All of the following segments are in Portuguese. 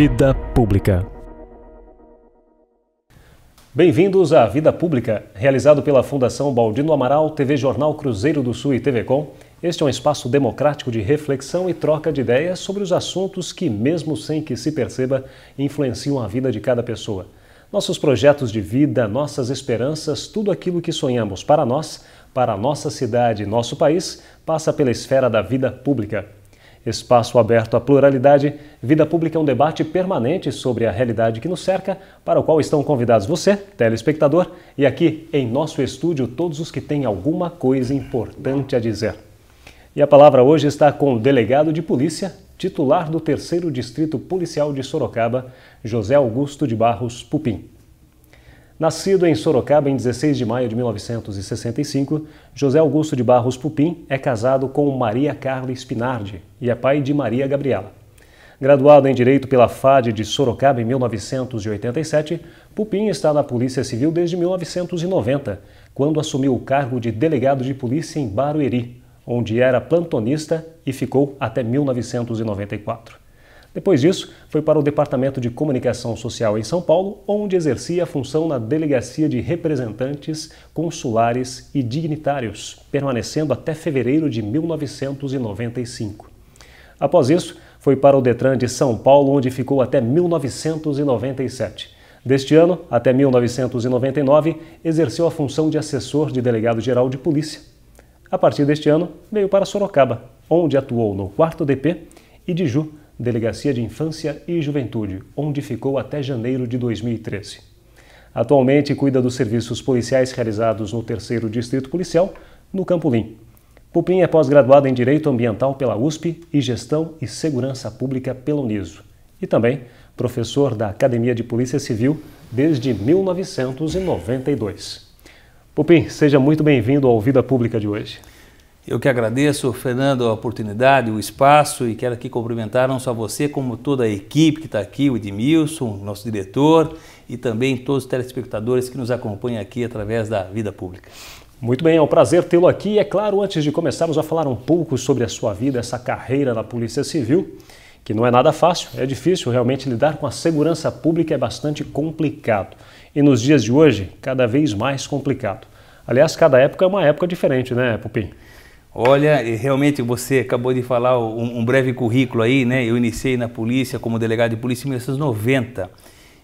Vida Pública. Bem-vindos à Vida Pública, realizado pela Fundação Baldino Amaral, TV Jornal Cruzeiro do Sul e TV Com. Este é um espaço democrático de reflexão e troca de ideias sobre os assuntos que, mesmo sem que se perceba, influenciam a vida de cada pessoa. Nossos projetos de vida, nossas esperanças, tudo aquilo que sonhamos para nós, para a nossa cidade e nosso país, passa pela esfera da vida pública. Espaço aberto à pluralidade, Vida Pública é um debate permanente sobre a realidade que nos cerca, para o qual estão convidados você, telespectador, e aqui em nosso estúdio todos os que têm alguma coisa importante a dizer. E a palavra hoje está com o delegado de polícia, titular do 3º Distrito Policial de Sorocaba, José Augusto de Barros Pupim. Nascido em Sorocaba em 16 de maio de 1965, José Augusto de Barros Pupim é casado com Maria Carla Spinardi e é pai de Maria Gabriela. Graduado em Direito pela FAD de Sorocaba em 1987, Pupim está na Polícia Civil desde 1990, quando assumiu o cargo de delegado de polícia em Barueri, onde era plantonista e ficou até 1994. Depois disso, foi para o Departamento de Comunicação Social em São Paulo, onde exercia a função na Delegacia de Representantes Consulares e Dignitários, permanecendo até fevereiro de 1995. Após isso, foi para o Detran de São Paulo, onde ficou até 1997. Deste ano até 1999, exerceu a função de assessor de delegado-geral de polícia. A partir deste ano, veio para Sorocaba, onde atuou no 4º DP e de Ju, Delegacia de Infância e Juventude, onde ficou até janeiro de 2013. Atualmente cuida dos serviços policiais realizados no 3º Distrito Policial, no Campolim. Pupim é pós-graduado em Direito Ambiental pela USP e Gestão e Segurança Pública pela Uniso. E também professor da Academia de Polícia Civil desde 1992. Pupim, seja muito bem-vindo ao Vida Pública de hoje. Eu que agradeço, Fernando, a oportunidade, o espaço, e quero aqui cumprimentar não só você, como toda a equipe que está aqui, o Edmilson, nosso diretor, e também todos os telespectadores que nos acompanham aqui através da Vida Pública. Muito bem, é um prazer tê-lo aqui. E é claro, antes de começarmos a falar um pouco sobre a sua vida, essa carreira na Polícia Civil, que não é nada fácil, é difícil realmente lidar com a segurança pública, é bastante complicado. E nos dias de hoje, cada vez mais complicado. Aliás, cada época é uma época diferente, né, Pupim? Olha, realmente você acabou de falar um breve currículo aí, né? Eu iniciei na polícia como delegado de polícia em 1990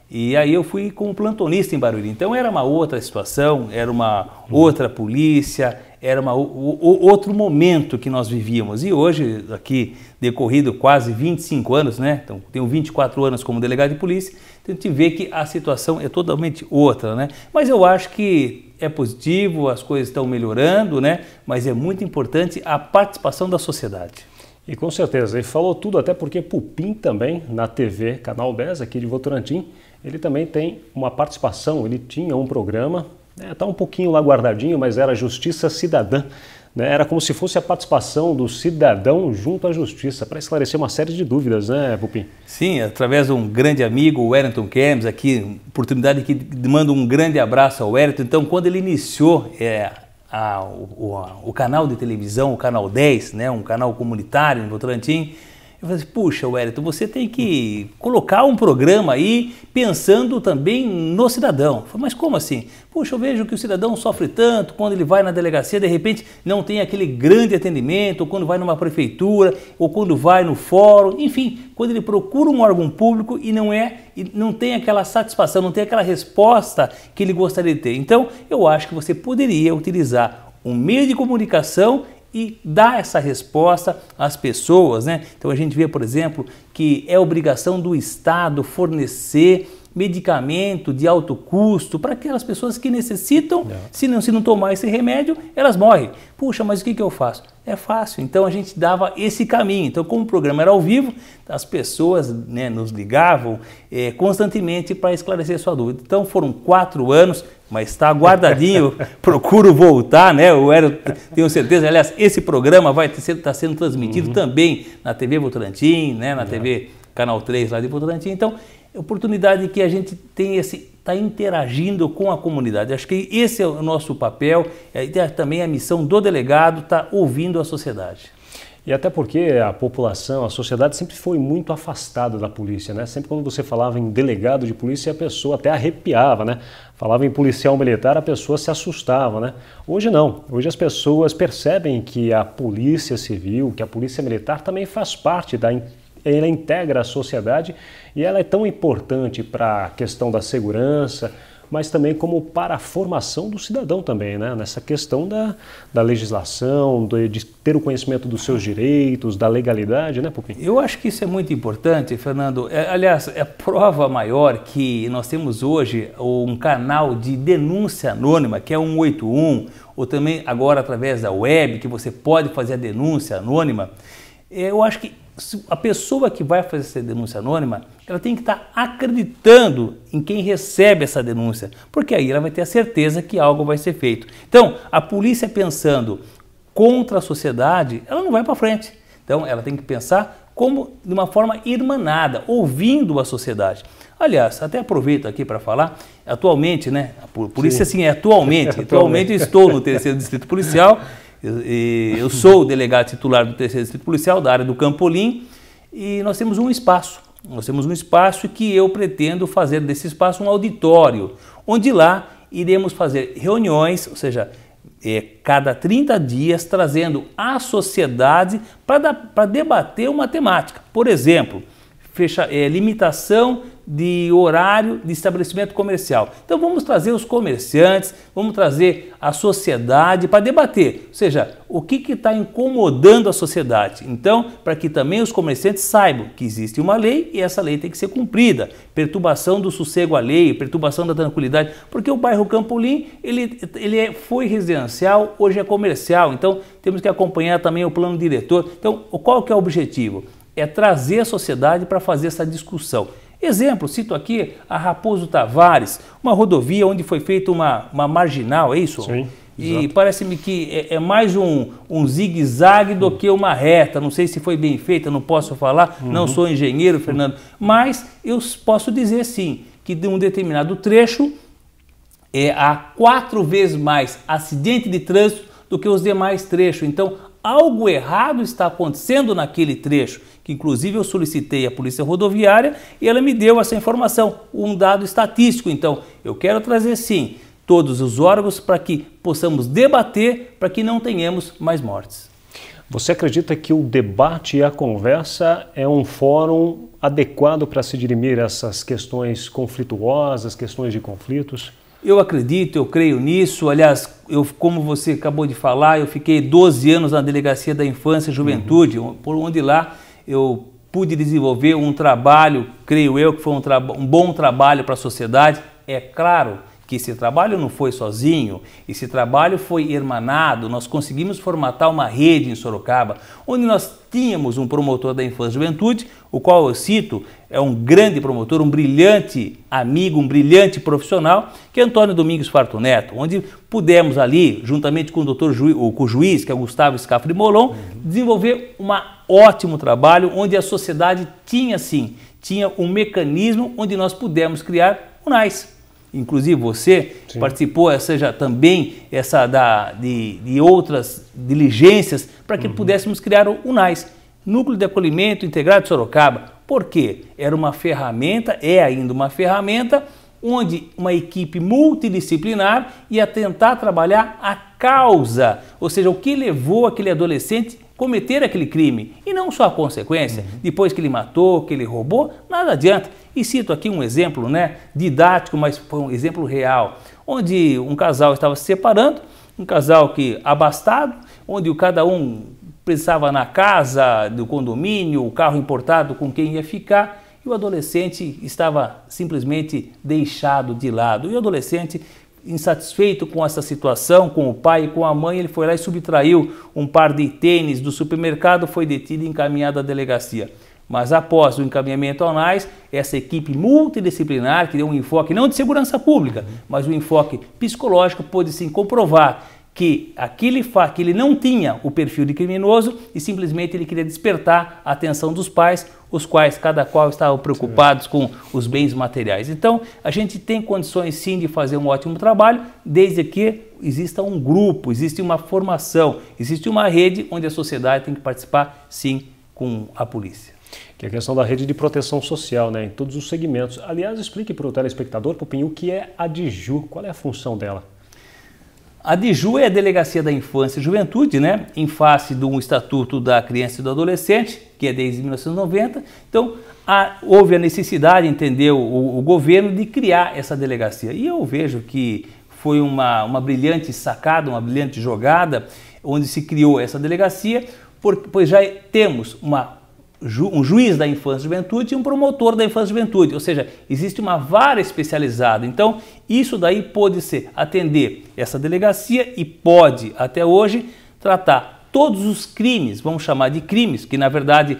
e aí eu fui como plantonista em Barueri. Então era uma outra situação, era uma outra polícia, era outro momento que nós vivíamos. E hoje, aqui decorrido quase 25 anos, né? Então tenho 24 anos como delegado de polícia, então a gente vê que a situação é totalmente outra, né? Mas eu acho que é positivo, as coisas estão melhorando, né? Mas é muito importante a participação da sociedade. E com certeza, ele falou tudo, até porque Pupim também, na TV Canal 10, aqui de Votorantim, ele também tem uma participação, ele tinha um programa, está um pouquinho lá guardadinho, mas era Justiça Cidadã. Era como se fosse a participação do cidadão junto à justiça, para esclarecer uma série de dúvidas, né, Pupim? Sim, através de um grande amigo, o Wellington Kemes, aqui, oportunidade que mando um grande abraço ao Wellington. Então, quando ele iniciou o canal de televisão, o Canal 10, né, um canal comunitário em Votorantim, eu falei assim, puxa, Wellington, você tem que colocar um programa aí pensando também no cidadão. Eu falei, mas como assim? Puxa, eu vejo que o cidadão sofre tanto quando ele vai na delegacia, de repente não tem aquele grande atendimento, ou quando vai numa prefeitura, ou quando vai no fórum, enfim, quando ele procura um órgão público e não tem aquela satisfação, não tem aquela resposta que ele gostaria de ter. Então, eu acho que você poderia utilizar um meio de comunicação e dar essa resposta às pessoas, né? Então a gente vê, por exemplo, que é obrigação do Estado fornecer medicamento de alto custo para aquelas pessoas que necessitam, se não tomar esse remédio, elas morrem. Puxa, mas o que eu faço? É fácil, então a gente dava esse caminho. Então, como o programa era ao vivo, as pessoas, né, nos ligavam constantemente para esclarecer sua dúvida. Então foram 4 anos, mas está guardadinho, procuro voltar, né? Eu tenho certeza, aliás, esse programa vai estar sendo transmitido também na TV Votorantim, né, na TV Canal 3 lá de Votorantim. Então, oportunidade que a gente tem está interagindo com a comunidade. Acho que esse é o nosso papel, também a missão do delegado, está ouvindo a sociedade. E até porque a população, a sociedade sempre foi muito afastada da polícia, né? Sempre quando você falava em delegado de polícia, a pessoa até arrepiava, né? Falava em policial militar, a pessoa se assustava, né? Hoje não. Hoje as pessoas percebem que a polícia civil, que a polícia militar também faz parte ela integra a sociedade e ela é tão importante para a questão da segurança, mas também como para a formação do cidadão também, né? Nessa questão da legislação, de ter o conhecimento dos seus direitos, da legalidade, né, Pupim? Eu acho que isso é muito importante, Fernando. Aliás, é prova maior que nós temos hoje um canal de denúncia anônima, que é 181, ou também agora através da web, que você pode fazer a denúncia anônima. Eu acho que a pessoa que vai fazer essa denúncia anônima, ela tem que estar acreditando em quem recebe essa denúncia, porque aí ela vai ter a certeza que algo vai ser feito. Então, a polícia pensando contra a sociedade, ela não vai para frente. Então, ela tem que pensar como de uma forma irmanada, ouvindo a sociedade. Aliás, até aproveito aqui para falar, atualmente, né, por isso assim, atualmente eu estou no 3º Distrito Policial. Eu sou o delegado titular do 3º Distrito Policial, da área do Campolim, e nós temos um espaço. Nós temos um espaço que eu pretendo fazer desse espaço um auditório, onde lá iremos fazer reuniões, ou seja, cada 30 dias, trazendo a sociedade para debater uma temática. Por exemplo, limitação de horário de estabelecimento comercial. Então vamos trazer os comerciantes, vamos trazer a sociedade para debater, ou seja, o que está incomodando a sociedade. Então, para que também os comerciantes saibam que existe uma lei e essa lei tem que ser cumprida. Perturbação do sossego alheio, perturbação da tranquilidade, porque o bairro Campolim, ele foi residencial, hoje é comercial, então temos que acompanhar também o plano diretor. Então, qual que é o objetivo? É trazer a sociedade para fazer essa discussão. Exemplo, cito aqui a Raposo Tavares, uma rodovia onde foi feita uma marginal, é isso? Sim. E parece-me que é mais um zigue-zague do que uma reta. Não sei se foi bem feita, não posso falar, não sou engenheiro, Fernando, mas eu posso dizer sim, que de um determinado trecho há 4 vezes mais acidente de trânsito do que os demais trechos. Então, algo errado está acontecendo naquele trecho, que inclusive eu solicitei à Polícia Rodoviária e ela me deu essa informação, um dado estatístico. Então, eu quero trazer sim todos os órgãos para que possamos debater, para que não tenhamos mais mortes. Você acredita que o debate e a conversa é um fórum adequado para se dirimir essas questões conflituosas, questões de conflitos? Eu acredito, eu creio nisso. Aliás, como você acabou de falar, eu fiquei 12 anos na Delegacia da Infância e Juventude, por onde lá eu pude desenvolver um trabalho, creio eu, que foi um bom trabalho para a sociedade. É claro que esse trabalho não foi sozinho, esse trabalho foi irmanado. Nós conseguimos formatar uma rede em Sorocaba, onde nós tínhamos um promotor da Infância e Juventude, o qual eu cito, é um grande promotor, um brilhante amigo, um brilhante profissional, que é Antônio Domingos Farto Neto, onde pudemos ali, juntamente com o juiz, que é o Gustavo Scafuri Molon, desenvolver um ótimo trabalho, onde a sociedade tinha sim, tinha um mecanismo onde nós pudemos criar UNAIS. Inclusive você sim. Participou, seja também de outras diligências para que pudéssemos criar o UNAIS, Núcleo de Acolhimento Integrado de Sorocaba. Por quê? Era uma ferramenta, é ainda uma ferramenta, onde uma equipe multidisciplinar ia tentar trabalhar a causa, ou seja, o que levou aquele adolescente a cometer aquele crime, e não só a consequência, depois que ele matou, que ele roubou, nada adianta. E cito aqui um exemplo, né, didático, mas foi um exemplo real, onde um casal estava se separando, um casal que abastado, onde cada um precisava na casa do condomínio, o carro importado com quem ia ficar, e o adolescente estava simplesmente deixado de lado. E o adolescente, insatisfeito com essa situação, com o pai e com a mãe, ele foi lá e subtraiu um par de tênis do supermercado, foi detido e encaminhado à delegacia. Mas após o encaminhamento ao UNAIS, essa equipe multidisciplinar, que deu um enfoque não de segurança pública, mas um enfoque psicológico, pôde sim comprovar que ele não tinha o perfil de criminoso e simplesmente ele queria despertar a atenção dos pais, os quais cada qual estavam preocupados com os bens materiais. Então, a gente tem condições sim de fazer um ótimo trabalho, desde que exista um grupo, existe uma formação, existe uma rede onde a sociedade tem que participar sim com a polícia. Que é a questão da rede de proteção social, né, em todos os segmentos. Aliás, explique para o telespectador, Pupim, o que é a DIJU, qual é a função dela? A DIJU é a Delegacia da Infância e Juventude, né, em face do Estatuto da Criança e do Adolescente, que é desde 1990. Então, houve a necessidade, entendeu, o governo de criar essa delegacia. E eu vejo que foi uma brilhante sacada, uma brilhante jogada, onde se criou essa delegacia, pois já temos um juiz da infância e juventude e um promotor da infância e juventude, ou seja, existe uma vara especializada. Então, isso daí pode ser atender essa delegacia e pode, até hoje, tratar todos os crimes, vamos chamar de crimes, que na verdade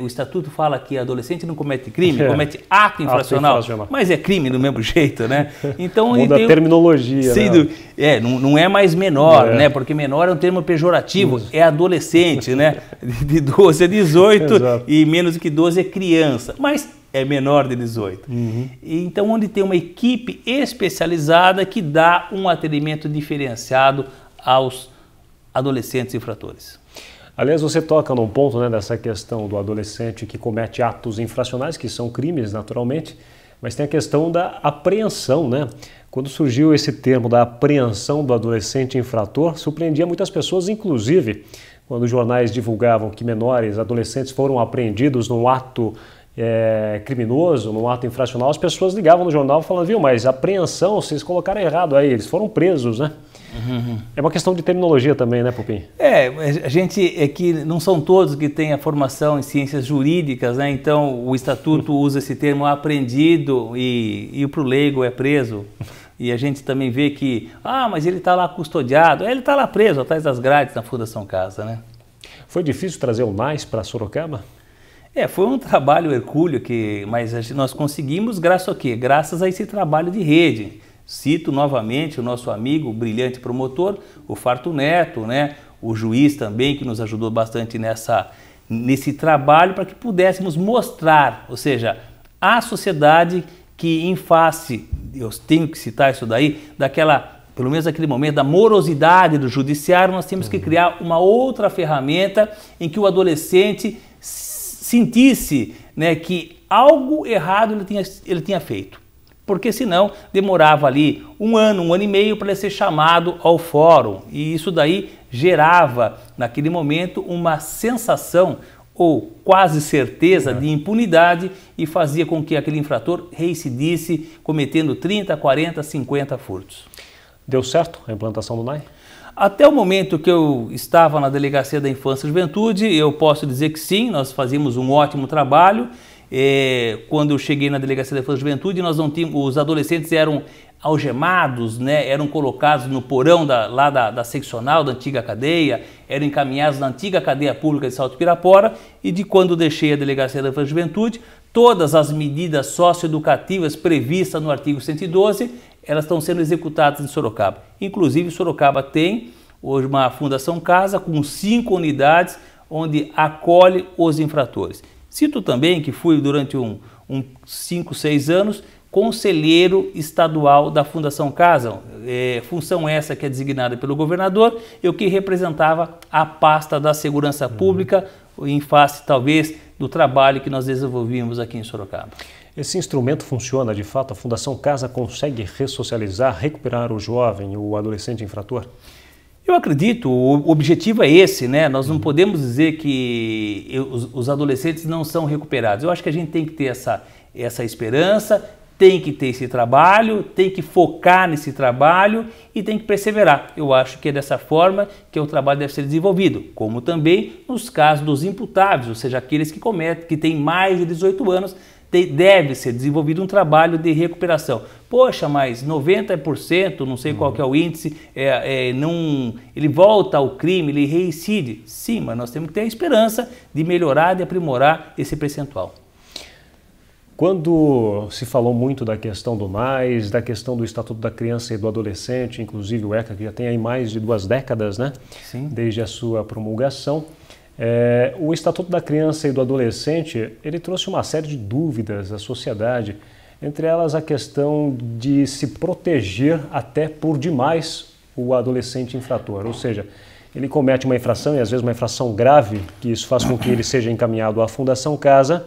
o Estatuto fala que adolescente não comete crime, comete ato infracional, mas é crime do mesmo jeito, né? Então, muda a terminologia, né? Não é mais menor, né? Porque menor é um termo pejorativo, é adolescente, né? De 12 a 18 e menos do que 12 é criança, mas é menor de 18. Então, onde tem uma equipe especializada que dá um atendimento diferenciado aos adolescentes infratores. Aliás, você toca num ponto, né, dessa questão do adolescente que comete atos infracionais, que são crimes naturalmente, mas tem a questão da apreensão, né? Quando surgiu esse termo da apreensão do adolescente infrator, surpreendia muitas pessoas, inclusive quando os jornais divulgavam que menores, adolescentes foram apreendidos num ato criminoso, num ato infracional, as pessoas ligavam no jornal falando, viu, mas apreensão, vocês colocaram errado aí, eles foram presos, né? É uma questão de terminologia também, né, Pupim? A gente é que não são todos que têm a formação em ciências jurídicas, né? Então o Estatuto usa esse termo apreendido e para o leigo é preso. E a gente também vê que, mas ele está lá custodiado, ele está lá preso atrás das grades na Fundação Casa, né? Foi difícil trazer o NAIS para Sorocaba? Foi um trabalho hercúleo, mas nós conseguimos graças a quê? Graças a esse trabalho de rede. Cito novamente o nosso amigo, o brilhante promotor, o Farto Neto, né? O juiz também, que nos ajudou bastante nesse trabalho para que pudéssemos mostrar, ou seja, à sociedade que em face, eu tenho que citar isso daí, pelo menos naquele momento, da morosidade do judiciário, nós temos que criar uma outra ferramenta em que o adolescente sentisse, né, que algo errado ele tinha feito. Porque senão demorava ali um ano e meio para ele ser chamado ao fórum. E isso daí gerava, naquele momento, uma sensação ou quase certeza de impunidade e fazia com que aquele infrator reincidisse cometendo 30, 40, 50 furtos. Deu certo a implantação do NAI? Até o momento que eu estava na Delegacia da Infância e Juventude, eu posso dizer que sim, nós fazíamos um ótimo trabalho. Quando eu cheguei na Delegacia da Infância e Juventude, nós não tínhamos, os adolescentes eram algemados, né, eram colocados no porão da seccional da antiga cadeia, eram encaminhados na antiga cadeia pública de Salto Pirapora, e quando deixei a Delegacia da Infância e Juventude, todas as medidas socioeducativas previstas no artigo 112, elas estão sendo executadas em Sorocaba. Inclusive, Sorocaba tem hoje uma Fundação Casa com 5 unidades onde acolhe os infratores. Cito também que fui durante 5, 6 anos conselheiro estadual da Fundação Casa, função essa que é designada pelo governador, eu que representava a pasta da segurança pública em face talvez do trabalho que nós desenvolvíamos aqui em Sorocaba. Esse instrumento funciona de fato? A Fundação Casa consegue ressocializar, recuperar o jovem, o adolescente infrator? Eu acredito, o objetivo é esse, né? Nós não podemos dizer que os adolescentes não são recuperados. Eu acho que a gente tem que ter essa esperança, tem que ter esse trabalho, tem que focar nesse trabalho e tem que perseverar. Eu acho que é dessa forma que o trabalho deve ser desenvolvido, como também nos casos dos imputáveis, ou seja, aqueles que têm mais de 18 anos, deve ser desenvolvido um trabalho de recuperação. Poxa, mas 90%, não sei qual que é o índice, ele volta ao crime, ele reincide. Sim, mas nós temos que ter a esperança de melhorar, de aprimorar esse percentual. Quando se falou muito da questão do NAIS, da questão do Estatuto da Criança e do Adolescente, inclusive o ECA, que já tem aí mais de 2 décadas, né? Sim. Desde a sua promulgação, O Estatuto da Criança e do Adolescente, ele trouxe uma série de dúvidas à sociedade, entre elas a questão de se proteger até por demais o adolescente infrator, ou seja, ele comete uma infração, e às vezes uma infração grave, que isso faz com que ele seja encaminhado à Fundação Casa,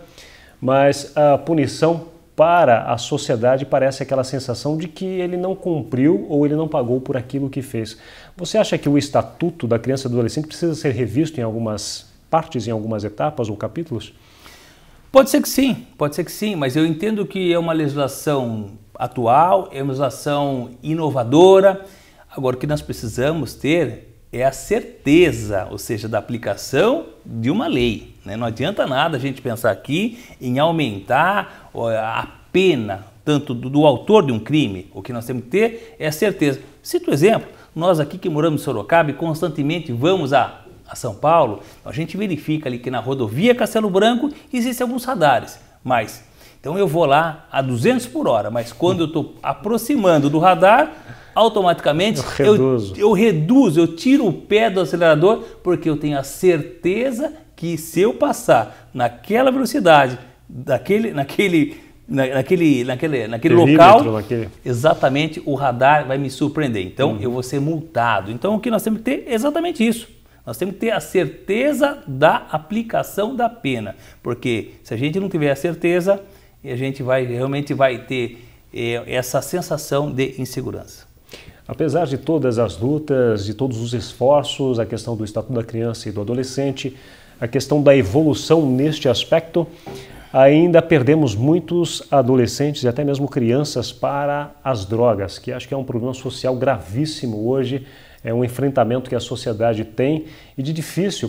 mas a punição para a sociedade parece aquela sensação de que ele não cumpriu ou ele não pagou por aquilo que fez. Você acha que o Estatuto da Criança e do Adolescente precisa ser revisto em algumas partes, em algumas etapas ou capítulos? Pode ser que sim, mas eu entendo que é uma legislação atual, é uma legislação inovadora. Agora, o que nós precisamos ter é a certeza, ou seja, da aplicação de uma lei, né? Não adianta nada a gente pensar aqui em aumentar a pena, tanto do autor de um crime. O que nós temos que ter é a certeza. Cito um exemplo, nós aqui que moramos em Sorocaba e constantemente vamos a São Paulo, a gente verifica ali que na rodovia Castelo Branco existem alguns radares, mas então eu vou lá a 200 por hora, mas quando eu estou aproximando do radar, automaticamente eu reduzo, eu tiro o pé do acelerador, porque eu tenho a certeza que se eu passar naquela velocidade, naquele local, exatamente o radar vai me surpreender. Então eu vou ser multado. Então o que nós temos que ter é exatamente isso. Nós temos que ter a certeza da aplicação da pena, porque se a gente não tiver a certeza, a gente realmente vai ter essa sensação de insegurança. Apesar de todas as lutas, de todos os esforços, a questão do Estatuto da Criança e do Adolescente, a questão da evolução neste aspecto, ainda perdemos muitos adolescentes e até mesmo crianças para as drogas, que acho que é um problema social gravíssimo hoje, é um enfrentamento que a sociedade tem e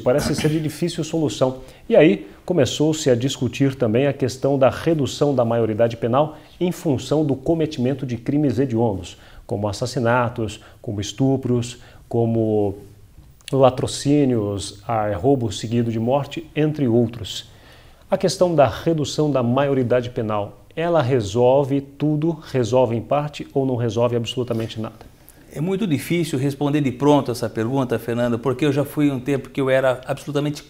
parece ser de difícil solução. E aí começou-se a discutir também a questão da redução da maioridade penal em função do cometimento de crimes hediondos, como assassinatos, como estupros, como latrocínios, roubo seguido de morte, entre outros. A questão da redução da maioridade penal, ela resolve tudo, resolve em parte ou não resolve absolutamente nada? É muito difícil responder de pronto essa pergunta, Fernando, porque eu já fui um tempo que eu era absolutamente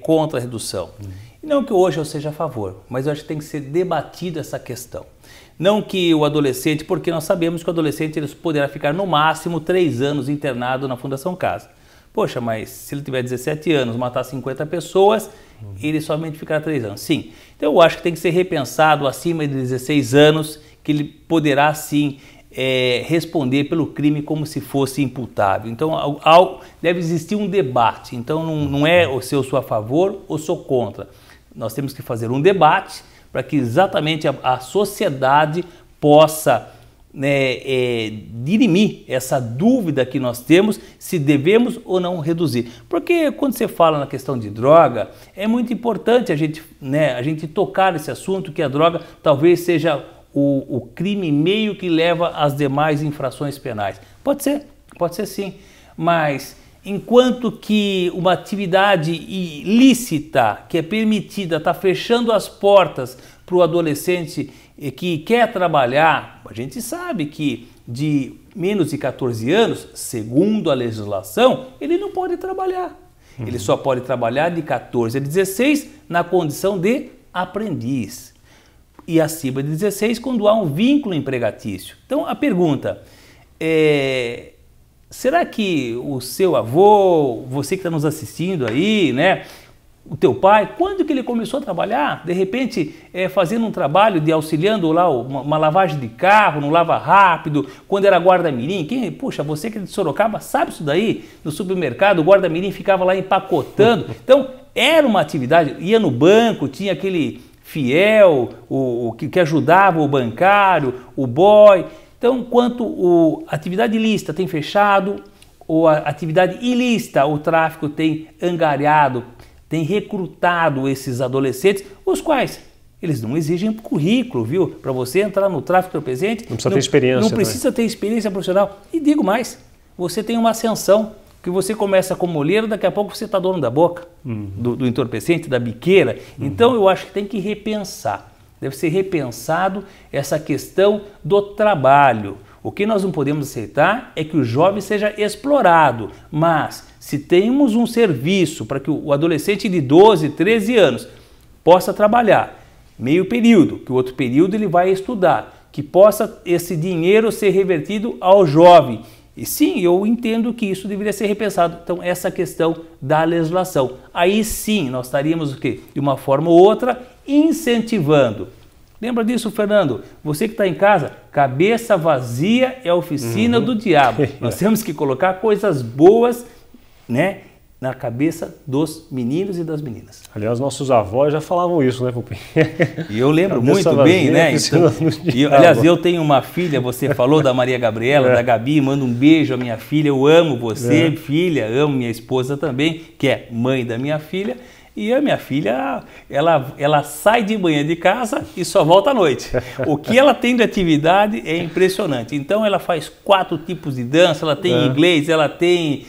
contra a redução. E não que hoje eu seja a favor, mas eu acho que tem que ser debatida essa questão. Não que o adolescente, porque nós sabemos que o adolescente ele poderá ficar no máximo 3 anos internado na Fundação Casa. Poxa, mas se ele tiver 17 anos, matar 50 pessoas, ele somente ficará 3 anos. Sim, então eu acho que tem que ser repensado acima de 16 anos, que ele poderá sim responder pelo crime como se fosse imputável. Então deve existir um debate. Então não é se eu sou a favor ou sou contra. Nós temos que fazer um debate para que exatamente a sociedade possa dirimir essa dúvida que nós temos se devemos ou não reduzir. Porque quando você fala na questão de droga, é muito importante a gente tocar nesse assunto, que a droga talvez seja o crime meio que leva às demais infrações penais. Pode ser sim, mas enquanto que uma atividade ilícita que é permitida está fechando as portas para o adolescente que quer trabalhar, a gente sabe que de menos de 14 anos, segundo a legislação, ele não pode trabalhar. Ele só pode trabalhar de 14 a 16 na condição de aprendiz. E acima de 16 quando há um vínculo empregatício. Então a pergunta será que o seu avô, você que está nos assistindo aí, né, o teu pai, quando que ele começou a trabalhar? De repente fazendo um trabalho de auxiliando lá uma lavagem de carro, no Lava Rápido, quando era guarda-mirim. Puxa, você que é de Sorocaba sabe isso daí? No supermercado o guarda-mirim ficava lá empacotando. Então era uma atividade, ia no banco, tinha aquele fiel, o que ajudava o bancário, o boy. Então, enquanto a atividade ilícita tem fechado, ou a atividade ilícita, o tráfico tem angariado, tem recrutado esses adolescentes, os quais eles não exigem currículo, viu? Para você entrar no tráfico entorpecente, não precisa ter experiência. Não precisa ter experiência profissional. E digo mais, você tem uma ascensão, que você começa como olheiro, daqui a pouco você está dono da boca, do entorpecente, da biqueira. Então eu acho que tem que repensar, deve ser repensado essa questão do trabalho. O que nós não podemos aceitar é que o jovem seja explorado, mas Se temos um serviço para que o adolescente de 12, 13 anos possa trabalhar meio período, que o outro período ele vai estudar, que possa esse dinheiro ser revertido ao jovem. E sim, eu entendo que isso deveria ser repensado. Então, essa questão da legislação. Aí sim, nós estaríamos o quê? De uma forma ou outra, incentivando. Lembra disso, Fernando? Você que está em casa, cabeça vazia é a oficina do diabo. Nós temos que colocar coisas boas, né, na cabeça dos meninos e das meninas. Aliás, nossos avós já falavam isso, né, Pupim? E eu lembro muito bem, né? Então, aliás, eu tenho uma filha, você falou da Maria Gabriela, da Gabi, mando um beijo à minha filha, eu amo você, filha, amo minha esposa também, que é mãe da minha filha. E a minha filha, ela sai de manhã de casa e só volta à noite. O que ela tem de atividade é impressionante. Então, ela faz 4 tipos de dança, ela tem inglês, ela tem...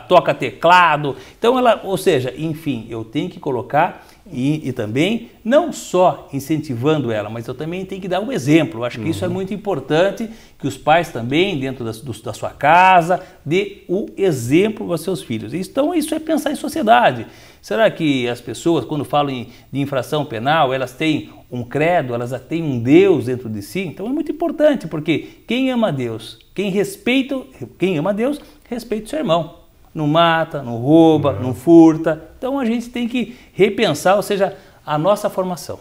toca teclado. Então, ou seja, enfim, eu tenho que colocar e também, não só incentivando ela, mas eu também tenho que dar um exemplo. Eu acho que isso é muito importante, que os pais também, dentro da sua casa, dê o exemplo aos seus filhos. Então, isso é pensar em sociedade. Será que as pessoas, quando falam de infração penal, elas têm um credo, elas têm um Deus dentro de si? Então, é muito importante, porque quem ama a Deus, quem ama a Deus, respeita o seu irmão. Não mata, não rouba, não furta. Então a gente tem que repensar, ou seja, a nossa formação.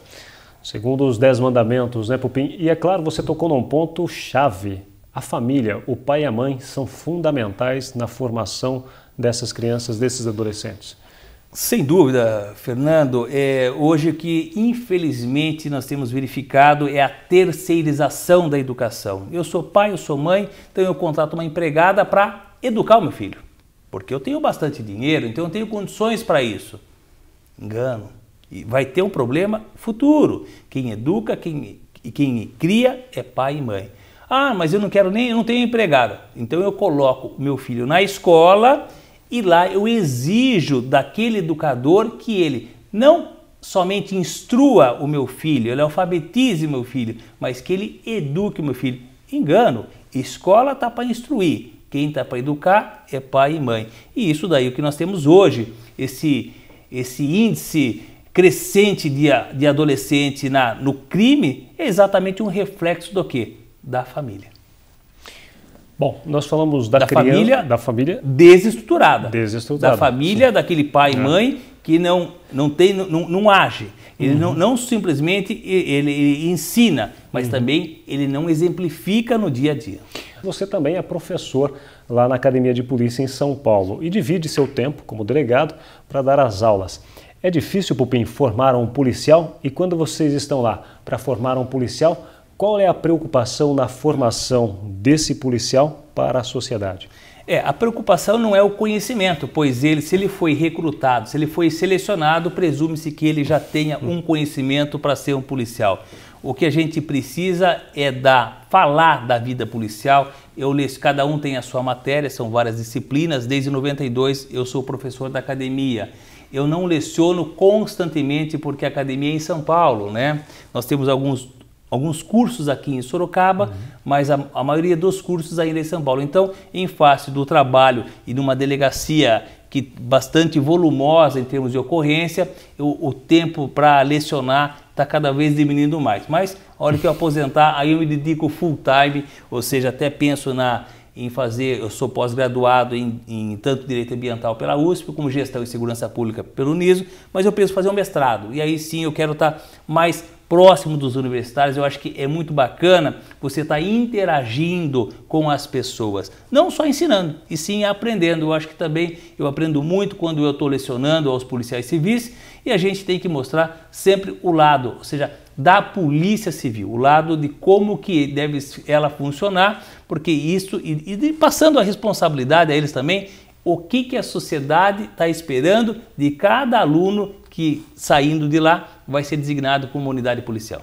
Segundo os 10 mandamentos, né, Pupim? E é claro, você tocou num ponto chave. A família, o pai e a mãe são fundamentais na formação dessas crianças, desses adolescentes. Sem dúvida, Fernando. Hoje o que infelizmente nós temos verificado é a terceirização da educação. Eu sou pai, eu sou mãe, então eu contrato uma empregada para educar o meu filho. Porque eu tenho bastante dinheiro, então eu tenho condições para isso. Engano. E vai ter um problema futuro. Quem educa, quem cria é pai e mãe. Ah, mas eu não tenho empregada. Então eu coloco o meu filho na escola e lá eu exijo daquele educador que ele não somente instrua o meu filho, ele alfabetize o meu filho, mas que ele eduque o meu filho. Engano. Escola está para instruir. Quem está para educar é pai e mãe. E isso daí o que nós temos hoje, esse índice crescente de adolescente no crime, é exatamente um reflexo do quê? Da família. Bom, nós falamos da família desestruturada. Desestruturada. Da família, daquele pai e mãe que não age. Ele não simplesmente ele ensina, mas também ele não exemplifica no dia a dia. Você também é professor lá na Academia de Polícia em São Paulo e divide seu tempo como delegado para dar as aulas. É difícil, Pupim, formar um policial? E quando vocês estão lá para formar um policial, qual é a preocupação na formação desse policial para a sociedade? A preocupação não é o conhecimento, pois se ele foi recrutado, se ele foi selecionado, presume-se que ele já tenha um conhecimento para ser um policial. O que a gente precisa é falar da vida policial. Cada um tem a sua matéria, são várias disciplinas. Desde 92 eu sou professor da academia. Eu não leciono constantemente porque a academia é em São Paulo, né? Nós temos alguns cursos aqui em Sorocaba, mas a maioria dos cursos ainda é em São Paulo. Então, em face do trabalho e numa delegacia bastante volumosa em termos de ocorrência, o tempo para lecionar está cada vez diminuindo mais. Mas, a hora que eu aposentar, aí eu me dedico full time, ou seja, até penso em fazer, eu sou pós-graduado em tanto Direito Ambiental pela USP, como Gestão e Segurança Pública pelo UNISO, mas eu penso fazer um mestrado. E aí sim eu quero estar mais próximo dos universitários. Eu acho que é muito bacana você estar interagindo com as pessoas, não só ensinando, e sim aprendendo. Eu acho que também eu aprendo muito quando eu estou lecionando aos policiais civis, e a gente tem que mostrar sempre o lado, ou seja, da polícia civil, o lado de como que deve ela funcionar, porque isso, e passando a responsabilidade a eles também, o que a sociedade está esperando de cada aluno que, saindo de lá, vai ser designado como unidade policial.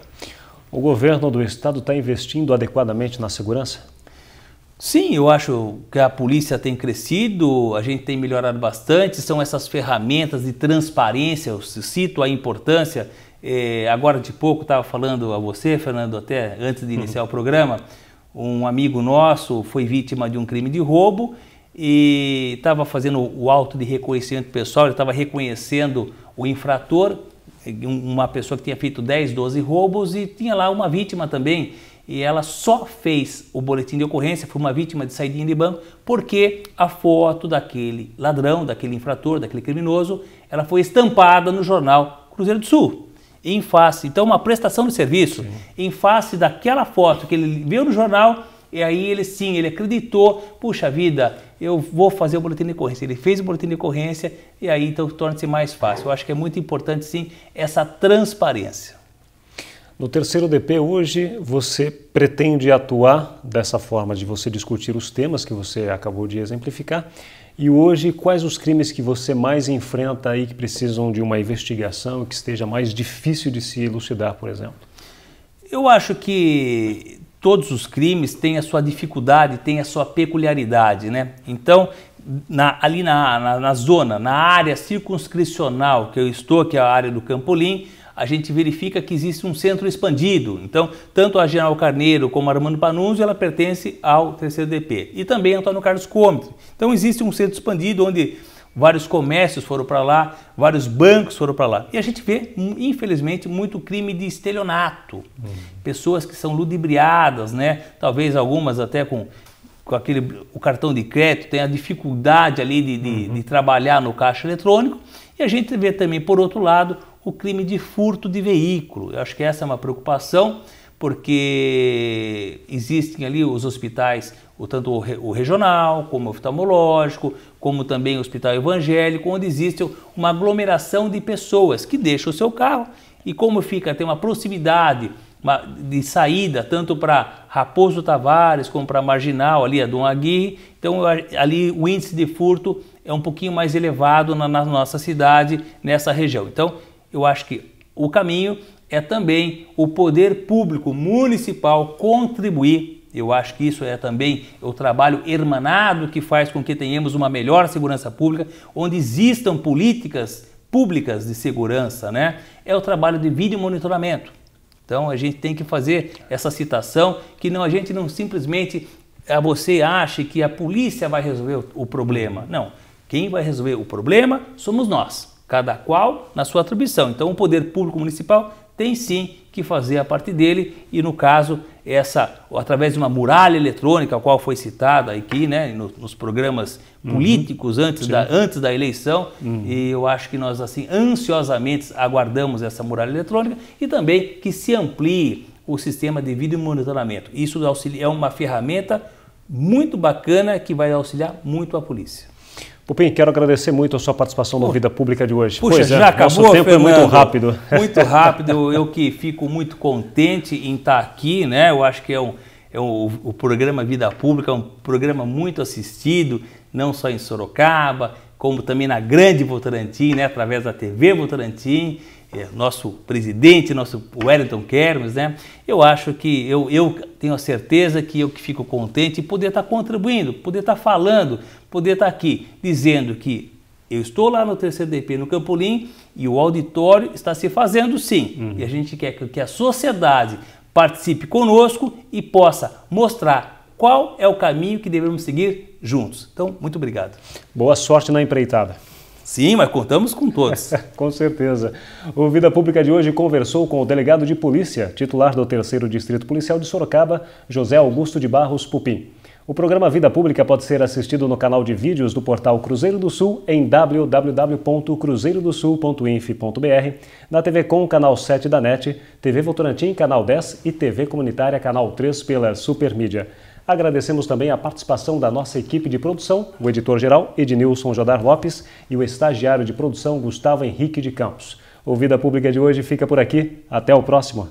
O governo do estado está investindo adequadamente na segurança? Sim, eu acho que a polícia tem crescido, a gente tem melhorado bastante, são essas ferramentas de transparência, eu cito a importância. Agora de pouco estava falando a você, Fernando, até antes de iniciar o programa, um amigo nosso foi vítima de um crime de roubo e estava fazendo o auto de reconhecimento pessoal, ele estava reconhecendo o infrator, uma pessoa que tinha feito 10, 12 roubos e tinha lá uma vítima também. E ela só fez o boletim de ocorrência, foi uma vítima de saidinha de banco, porque a foto daquele ladrão, daquele infrator, daquele criminoso, ela foi estampada no jornal Cruzeiro do Sul, em face. Então, uma prestação de serviço, sim, em face daquela foto que ele viu no jornal, e aí ele acreditou, puxa vida, eu vou fazer o boletim de ocorrência. Ele fez o boletim de ocorrência e aí então torna-se mais fácil. Eu acho que é muito importante, sim, essa transparência. No terceiro DP hoje, você pretende atuar dessa forma de você discutir os temas que você acabou de exemplificar. E hoje, quais os crimes que você mais enfrenta aí que precisam de uma investigação e que esteja mais difícil de se elucidar, por exemplo? Eu acho que todos os crimes têm a sua dificuldade, têm a sua peculiaridade, né? Então, ali na zona, na área circunscricional que eu estou, que é a área do Campolim, a gente verifica que existe um centro expandido. Então, tanto a General Carneiro como a Armando Panunzio, ela pertence ao terceiro DP. E também Antônio Carlos Comte. Então, existe um centro expandido onde vários comércios foram para lá, vários bancos foram para lá. E a gente vê, infelizmente, muito crime de estelionato. Pessoas que são ludibriadas, né? Talvez algumas até com o cartão de crédito, tem a dificuldade ali de trabalhar no caixa eletrônico. E a gente vê também, por outro lado, o crime de furto de veículo. Eu acho que essa é uma preocupação, porque existem ali os hospitais, tanto o regional, como o oftalmológico, como também o hospital evangélico, onde existe uma aglomeração de pessoas que deixam o seu carro e como tem uma proximidade de saída, tanto para Raposo Tavares como para Marginal, ali a Dom Aguirre, então ali o índice de furto é um pouquinho mais elevado na nossa cidade, nessa região. Então, eu acho que o caminho é também o poder público municipal contribuir. Eu acho que isso é também o trabalho hermanado que faz com que tenhamos uma melhor segurança pública, onde existam políticas públicas de segurança, né? É o trabalho de vídeo monitoramento. Então a gente tem que fazer essa citação, que a gente não simplesmente você acha que a polícia vai resolver o problema. Não, quem vai resolver o problema somos nós. Cada qual na sua atribuição. Então o poder público municipal tem sim que fazer a parte dele e no caso através de uma muralha eletrônica, a qual foi citada aqui, né, nos programas políticos antes da eleição, e eu acho que nós assim ansiosamente aguardamos essa muralha eletrônica e também que se amplie o sistema de vídeo monitoramento. Isso é uma ferramenta muito bacana que vai auxiliar muito a polícia. Pupim, quero agradecer muito a sua participação no Vida Pública de hoje. Puxa, já acabou, nosso tempo Fernando, é muito rápido. Muito rápido, eu que fico muito contente em estar aqui, né? Eu acho que o programa Vida Pública é um programa muito assistido, não só em Sorocaba, como também na Grande Votorantim, né? Através da TV Votorantim, nosso presidente, o Wellington Kermes, né? Eu acho que eu tenho a certeza que eu que fico contente em poder estar contribuindo, poder estar falando, poder estar aqui dizendo que eu estou lá no terceiro DP no Campolim e o auditório está se fazendo sim. E a gente quer que a sociedade participe conosco e possa mostrar qual é o caminho que devemos seguir juntos. Então, muito obrigado. Boa sorte na empreitada. Sim, mas contamos com todos. Com certeza. O Vida Pública de hoje conversou com o delegado de polícia, titular do 3º Distrito Policial de Sorocaba, José Augusto de Barros Pupim. O programa Vida Pública pode ser assistido no canal de vídeos do portal Cruzeiro do Sul em www.cruzeirodosul.inf.br, na TV Com, canal 7 da NET, TV Votorantim, canal 10 e TV Comunitária, canal 3 pela Supermídia. Agradecemos também a participação da nossa equipe de produção, o editor-geral Ednilson Jodar Lopes e o estagiário de produção Gustavo Henrique de Campos. O Vida Pública de hoje fica por aqui. Até o próximo.